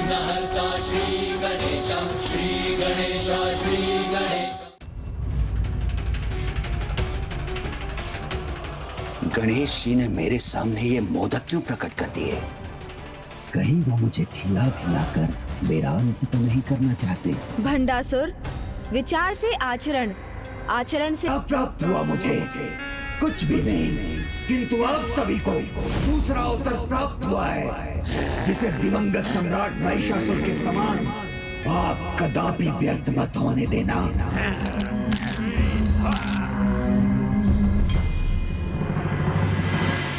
विघ्नहर्ता श्री गणेश, श्री गणेश, श्री गणेश। गणेश जी ने मेरे सामने ये मोदक क्यों प्रकट कर दिए? कहीं वो मुझे खिला खिलाकर मेरा अंत तो नहीं करना चाहते। भंडासुर, विचार से आचरण, आचरण से प्राप्त हुआ मुझे कुछ भी नहीं, किंतु आप सभी को दूसरा अवसर प्राप्त हुआ है, जिसे दिवंगत सम्राट महिषासुर के समान आप कदापि व्यर्थ मत होने देना।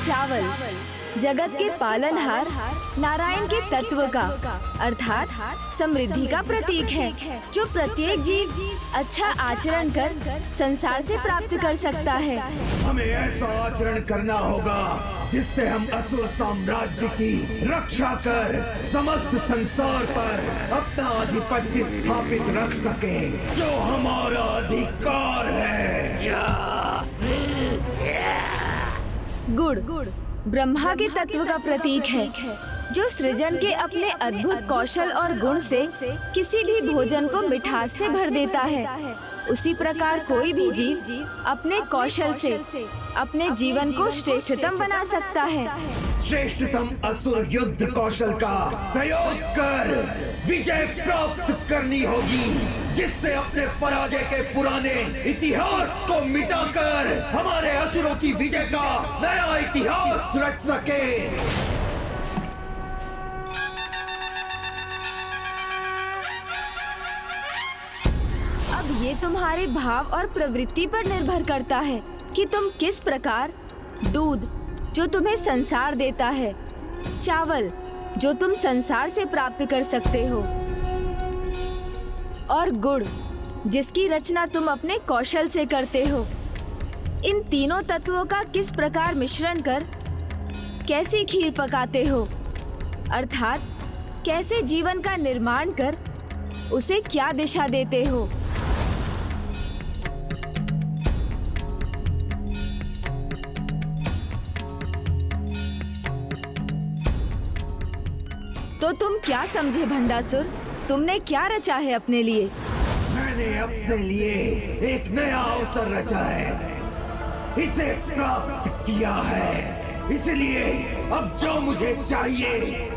चावल जगत के पालनहार नारायण के तत्व का अर्थात समृद्धि का प्रतीक है, जो प्रत्येक जीव अच्छा आचरण कर संसार से प्राप्त कर सकता है। हमें ऐसा आचरण करना होगा जिससे हम असुर साम्राज्य की रक्षा कर समस्त संसार पर अपना आधिपत्य स्थापित रख सके, जो हमारा अधिकार है। गुड़ ब्रह्मा के तत्व का प्रतीक है, जो सृजन के अपने अद्भुत कौशल और गुण से किसी भी भोजन को मिठास से भर देता है। उसी प्रकार कोई भी जीव अपने कौशल से अपने जीवन को श्रेष्ठतम बना सकता है। श्रेष्ठतम असुर युद्ध कौशल का प्रयोग कर विजय प्राप्त करनी होगी, जिससे अपने पराजय के पुराने इतिहास को मिटाकर हमारे असुरों की विजय का नया इतिहास रच सके। अब ये तुम्हारे भाव और प्रवृत्ति पर निर्भर करता है कि तुम किस प्रकार दूध, जो तुम्हें संसार देता है, चावल, जो तुम संसार से प्राप्त कर सकते हो, और गुड़, जिसकी रचना तुम अपने कौशल से करते हो, इन तीनों तत्वों का किस प्रकार मिश्रण कर कैसी खीर पकाते हो, अर्थात कैसे जीवन का निर्माण कर उसे क्या दिशा देते हो। तो तुम क्या समझे भंडासुर? तुमने क्या रचा है अपने लिए? मैंने अपने लिए एक नया अवसर रचा है, इसे प्राप्त किया है, इसलिए अब जो मुझे चाहिए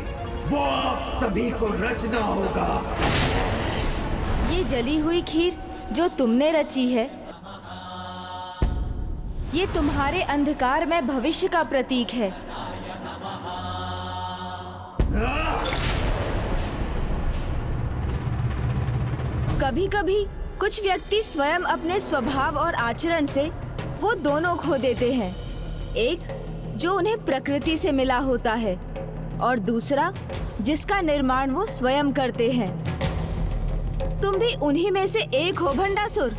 वो आप सभी को रचना होगा। ये जली हुई खीर जो तुमने रची है, ये तुम्हारे अंधकार में भविष्य का प्रतीक है। कभी कभी कुछ व्यक्ति स्वयं अपने स्वभाव और आचरण से वो दोनों खो देते हैं, एक जो उन्हें प्रकृति से मिला होता है और दूसरा जिसका निर्माण वो स्वयं करते हैं। तुम भी उन्हीं में से एक हो भंडासुर।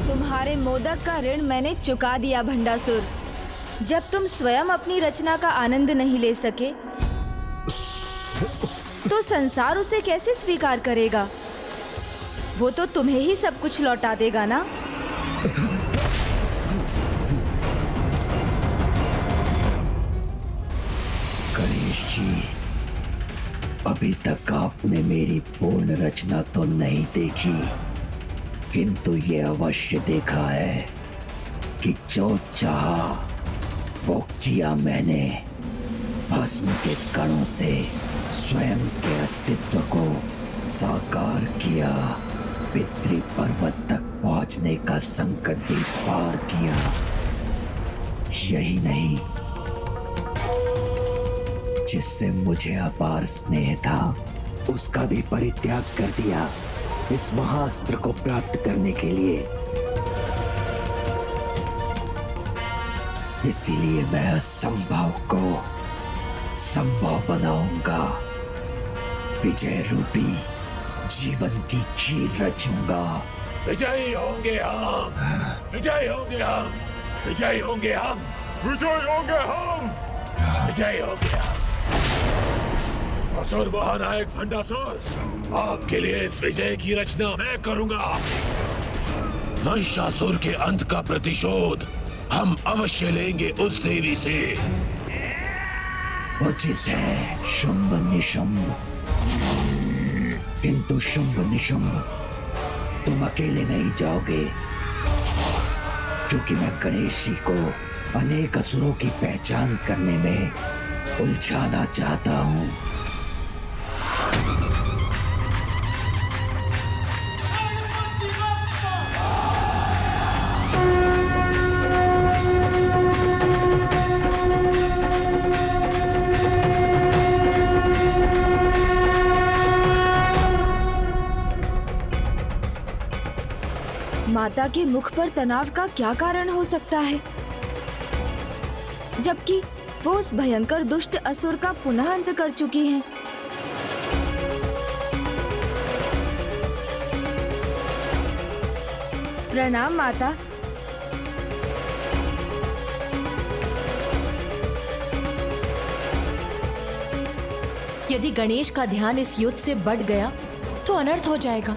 तुम्हारे मोदक का ऋण मैंने चुका दिया भंडासुर। जब तुम स्वयं अपनी रचना का आनंद नहीं ले सके तो संसार उसे कैसे स्वीकार करेगा? वो तो तुम्हें ही सब कुछ लौटा देगा ना। गणेश जी, अभी तक आपने मेरी पूर्ण रचना तो नहीं देखी, किंतु ये अवश्य देखा है कि जो चाहा वो किया मैंने। भस्म के कणों से स्वयं के अस्तित्व को साकार किया, पितृ पर्वत तक पहुंचने का संकट भी पार किया। यही नहीं, जिससे मुझे अपार स्नेह था उसका भी परित्याग कर दिया इस महाअस्त्र को प्राप्त करने के लिए। इसीलिए मैं असंभव को संभव बनाऊंगा, विजय रूपी जीवन की खीर रचूंगा। विजयी होंगे हम, विजयी होंगे हम, विजयी होंगे हम, विजयी होंगे हम। विजय हो गया। असुर महानायक भंडासुर, आपके लिए इस विजय की रचना मैं करूंगा। महिषासुर के अंत का प्रतिशोध हम अवश्य लेंगे उस देवी से। उचित है शुंभ निशुंभ, किंतु शुंभ निशुंभ तुम अकेले नहीं जाओगे, क्योंकि मैं गणेश जी को अनेक असुरों की पहचान करने में उलझाना चाहता हूं। माता के मुख पर तनाव का क्या कारण हो सकता है, जबकि वो उस भयंकर दुष्ट असुर का पुनः अंत कर चुकी हैं। प्रणाम माता। यदि गणेश का ध्यान इस युद्ध से बढ़ गया तो अनर्थ हो जाएगा।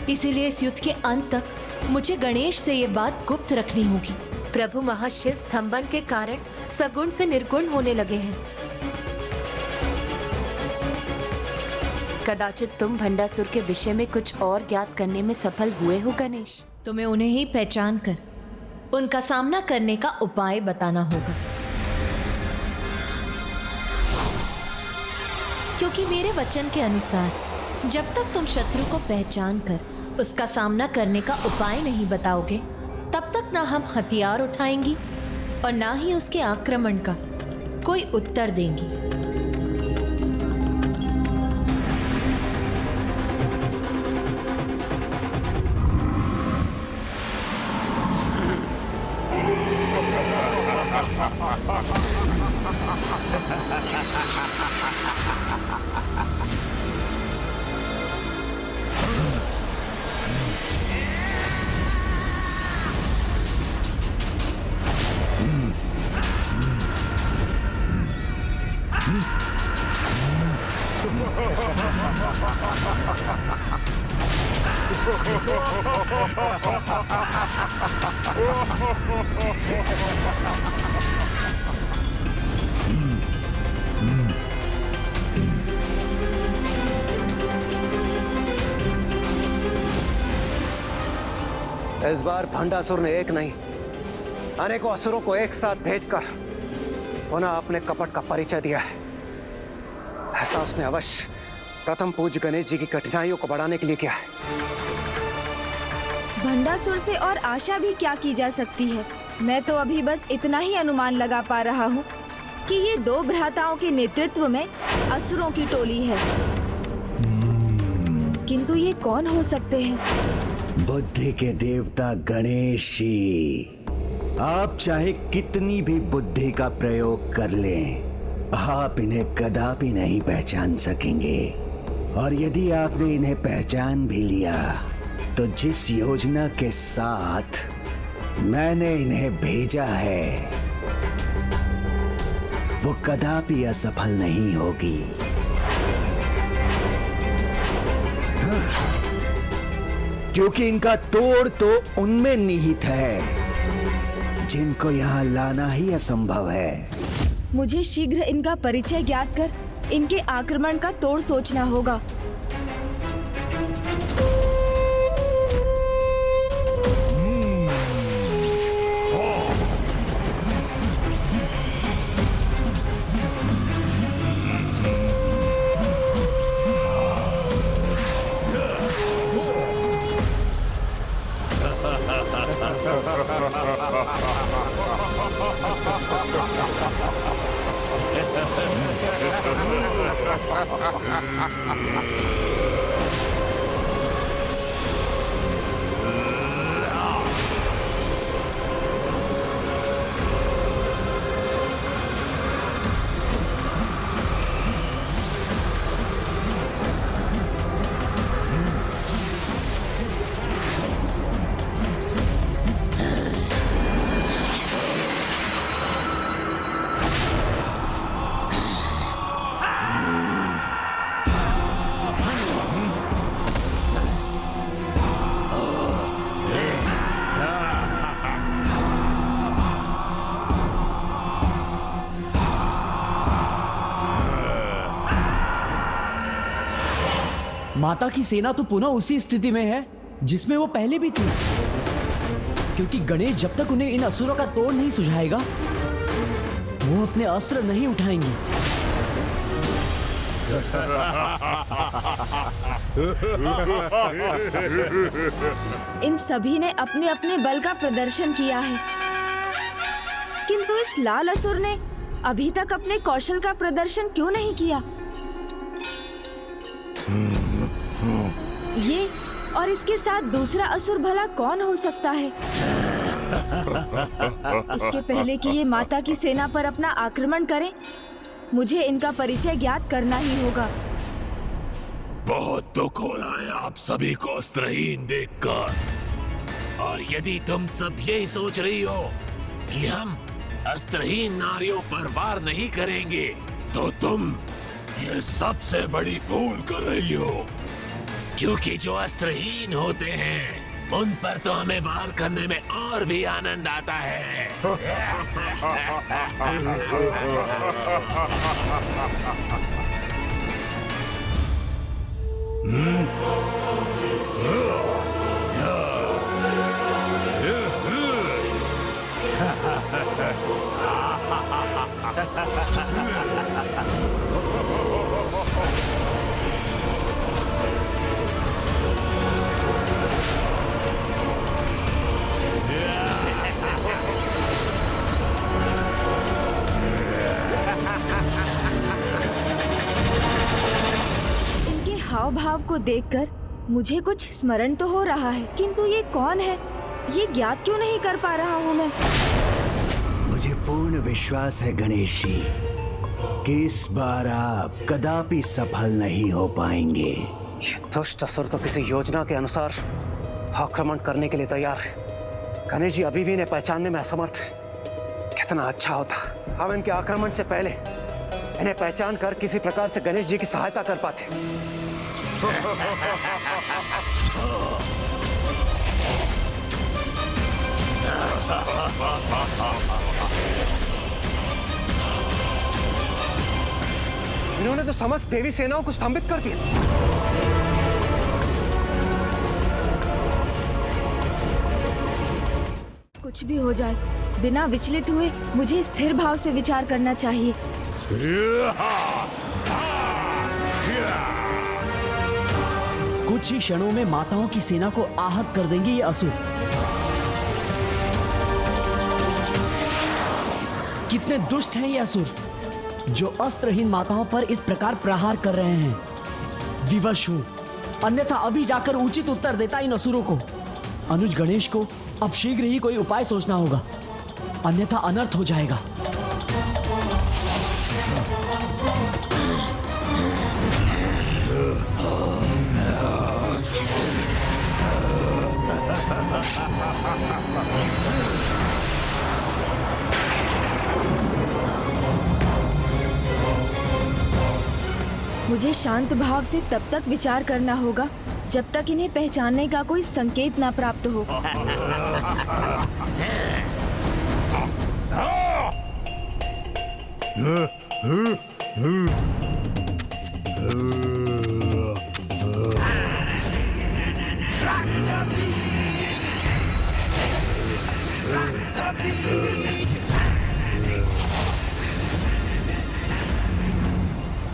इसीलिए इस युद्ध के अंत तक मुझे गणेश से ये बात गुप्त रखनी होगी। प्रभु महाशिव स्तंभन के कारण सगुण से निर्गुण होने लगे हैं। कदाचित तुम भंडासुर के विषय में कुछ और ज्ञात करने में सफल हुए हो गणेश। तुम्हें उन्हें ही पहचान कर उनका सामना करने का उपाय बताना होगा, क्योंकि मेरे वचन के अनुसार जब तक तुम शत्रु को पहचान कर उसका सामना करने का उपाय नहीं बताओगे, तब तक ना हम हथियार उठाएंगी और ना ही उसके आक्रमण का कोई उत्तर देंगी। इस बार भंडासुर ने एक नहीं अनेकों असुरों को एक साथ भेजकर पुनः अपने कपट का परिचय दिया है। ऐसा उसने अवश्य प्रथम पूज्य गणेश जी की कठिनाइयों को बढ़ाने के लिए किया है। भंडासुर से और आशा भी क्या की जा सकती है। मैं तो अभी बस इतना ही अनुमान लगा पा रहा हूँ कि ये दो भ्राताओं के नेतृत्व में असुरों की टोली है, किंतु ये कौन हो सकते हैं? बुद्धि के देवता गणेश जी, आप चाहे कितनी भी बुद्धि का प्रयोग कर लें, आप इन्हें कदापि नहीं पहचान सकेंगे। और यदि आपने इन्हें पहचान भी लिया तो जिस योजना के साथ मैंने इन्हें भेजा है वो कदापि असफल नहीं होगी। क्योंकि इनका तोड़ तो उनमें निहित है जिनको यहाँ लाना ही असंभव है। मुझे शीघ्र इनका परिचय ज्ञात कर इनके आक्रमण का तोड़ सोचना होगा। माता की सेना तो पुनः उसी स्थिति में है जिसमें वो पहले भी थी, क्योंकि गणेश जब तक उन्हें इन असुरों का तोड़ नहीं सुझाएगा वो अपने अस्त्र नहीं उठाएंगी। इन सभी ने अपने अपने बल का प्रदर्शन किया है, किंतु इस लाल असुर ने अभी तक अपने कौशल का प्रदर्शन क्यों नहीं किया? ये और इसके साथ दूसरा असुर भला कौन हो सकता है? इसके पहले कि ये माता की सेना पर अपना आक्रमण करें, मुझे इनका परिचय ज्ञात करना ही होगा। बहुत दुख हो रहा है आप सभी को अस्त्रहीन देखकर। और यदि तुम सब यही सोच रही हो कि हम अस्त्रहीन नारियों पर वार नहीं करेंगे, तो तुम ये सबसे बड़ी भूल कर रही हो, क्योंकि जो अस्त्रहीन होते हैं उन पर तो हमें वार करने में और भी आनंद आता है। हाव भाव को देखकर मुझे कुछ स्मरण तो हो रहा है, किंतु ये कौन है, ये ज्ञात क्यों नहीं कर पा रहा हूँ मैं। मुझे पूर्ण विश्वास है गणेश जी कि इस बार आप कदापि सफल नहीं हो पाएंगे। ये दुष्ट असुर तो किसी योजना के अनुसार आक्रमण करने के लिए तैयार है। गणेश जी अभी भी इन्हें पहचानने में असमर्थ है। कितना अच्छा होता हम इनके आक्रमण से पहले इन्हें पहचान कर किसी प्रकार से गणेश जी की सहायता कर पाते। इन्होंने तो समस्त देवी सेनाओं को स्तंभित कर दिया। कुछ भी हो जाए, बिना विचलित हुए मुझे स्थिर भाव से विचार करना चाहिए। कुछ ही क्षणों में माताओं की सेना को आहत कर देंगे ये असुर। कितने दुष्ट हैं ये असुर जो अस्त्रहीन माताओं पर इस प्रकार प्रहार कर रहे हैं। विवश हूं, अन्यथा अभी जाकर उचित उत्तर देता इन असुरों को। अनुज गणेश को अब शीघ्र ही कोई उपाय सोचना होगा, अन्यथा अनर्थ हो जाएगा। मुझे शांत भाव से तब तक विचार करना होगा जब तक इन्हें पहचानने का कोई संकेत ना प्राप्त हो।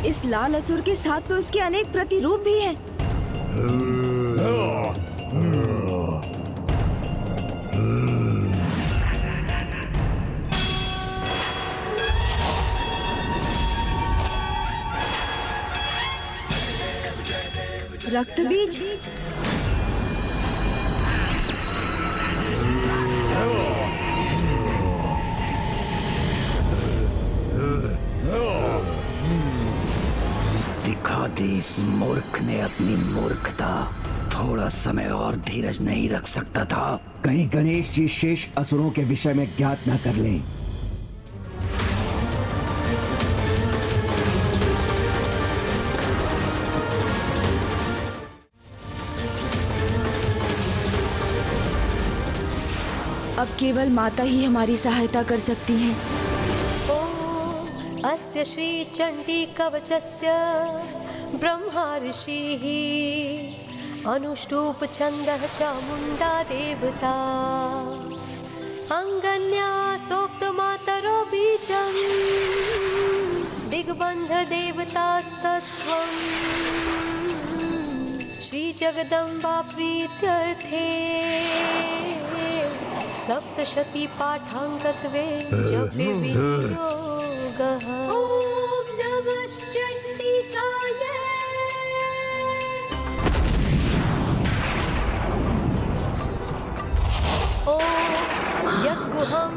इस लाल असुर के साथ तो इसके अनेक प्रतिरूप भी हैं। रक्त बीज, दिखा दी इस मूर्ख ने अपनी मूर्खता। थोड़ा समय और धीरज नहीं रख सकता था, कहीं गणेश जी शेष असुरों के विषय में ज्ञात न कर लें। अब केवल माता ही हमारी सहायता कर सकती हैं। अस्य श्री चंडी कवचस्य ब्रह्मा ऋषिः अनुष्टुप छन्दः चामुण्डा देवता अङ्गन्या सोक्तमातरो बीजम् दिग्बन्ध देवतास्तत्त्वम् श्रीजगदम्बा प्रीत्यर्थे सप्तशती पाठाङ्कत्वे जपे विनियोगः ॐ नमः चण्डिकाय ॐ यद्गुहं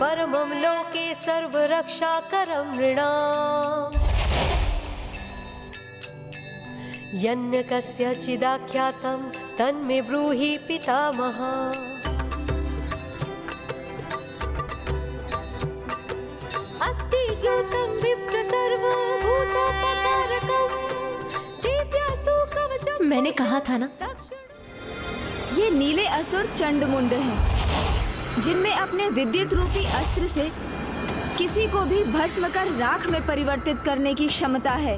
परमं लोके सर्वरक्षाकरं नृणाम् यन्न कस्यचिदाख्यातं तन्मे ब्रूहि पितामह अस्ति ज्ञातं विप्र सर्वभूतोपकारकं दिव्यास्तु कवचं। मैंने कहा था ना, ये नीले असुर चंडमुंड हैं, जिनमें अपने विद्युत रूपी अस्त्र से किसी को भी भस्म कर राख में परिवर्तित करने की क्षमता है।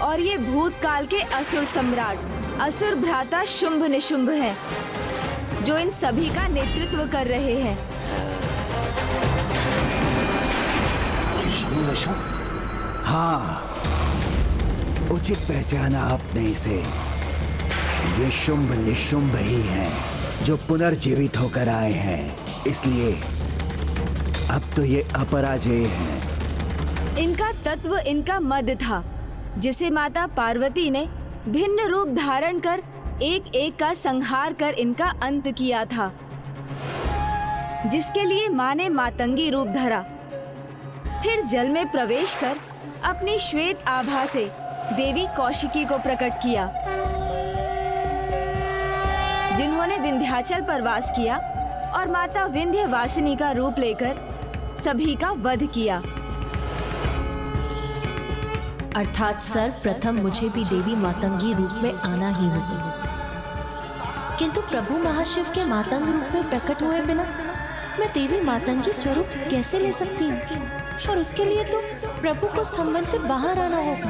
और ये भूतकाल के असुर सम्राट असुर भ्राता शुंभ निशुंभ हैं, जो इन सभी का नेतृत्व कर रहे हैं। हाँ, उचित पहचाना आपने इसे। ये शुंभ निशुंभ ही हैं, जो पुनर्जीवित होकर आए हैं, इसलिए अब तो ये अपराजेय हैं। इनका तत्व इनका मद था, जिसे माता पार्वती ने भिन्न रूप धारण कर एक एक का संहार कर इनका अंत किया था, जिसके लिए माँ ने मातंगी रूप धरा। फिर जल में प्रवेश कर अपनी श्वेत आभा से देवी कौशिकी को प्रकट किया, जिन्होंने विंध्याचल पर वास किया और माता विंध्यवासिनी का रूप लेकर सभी का वध किया। अर्थात सर्वप्रथम मुझे भी देवी मातंगी रूप में आना ही होगा। किंतु प्रभु महाशिव के मातंग रूप में प्रकट हुए बिना मैं देवी मातंगी स्वरूप कैसे ले सकती हूँ? और उसके लिए तो प्रभु को स्तंभन से बाहर आना होगा।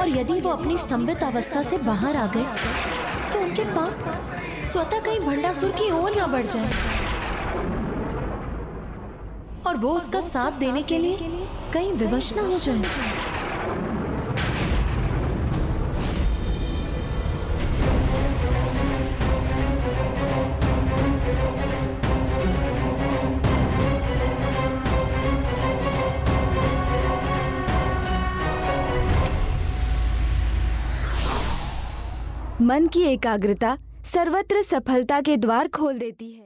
और यदि वो अपनी स्तंभित अवस्था से बाहर आ गए तो उनके पांव स्वतः कहीं भंडासुर की ओर न बढ़ जाए और वो उसका साथ देने के लिए कहीं विवश न हो जाए। मन की एकाग्रता सर्वत्र सफलता के द्वार खोल देती है।